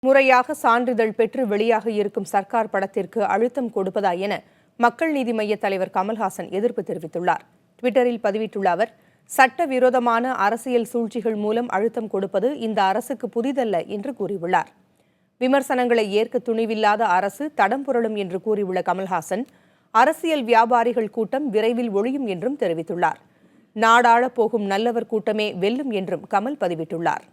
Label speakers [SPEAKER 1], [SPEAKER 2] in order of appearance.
[SPEAKER 1] முறையாக சான்றிதழ் பெற்று வெளியாக இருக்கும் சர்க்கார் படத்திற்கு அழுத்தம் கொடுப்பதா என மக்கள் நீதி மய்ய தலைவர் கமல்ஹாசன் எதிர்ப்பு தெரிவித்துள்ளார். ட்விட்டரில் பதிவிட்டுள்ள அவர், சட்டவிரோதமான அரசியல் சூழ்ச்சிகள் மூலம் அழுத்தம் கொடுப்பது இந்த அரசுக்கு புதிதல்ல என்று கூறியுள்ளார். விமர்சனங்களை ஏற்க துணிவில்லாத அரசு தடம் புரளும் என்று கூறியுள்ள கமல்ஹாசன், அரசியல் வியாபாரிகள் கூட்டம் விரைவில் ஒழியும் என்றும் தெரிவித்துள்ளார். நாடாள போகும் நல்லவர் கூட்டமே வெல்லும் என்றும் கமல் பதிவிட்டுள்ளார்.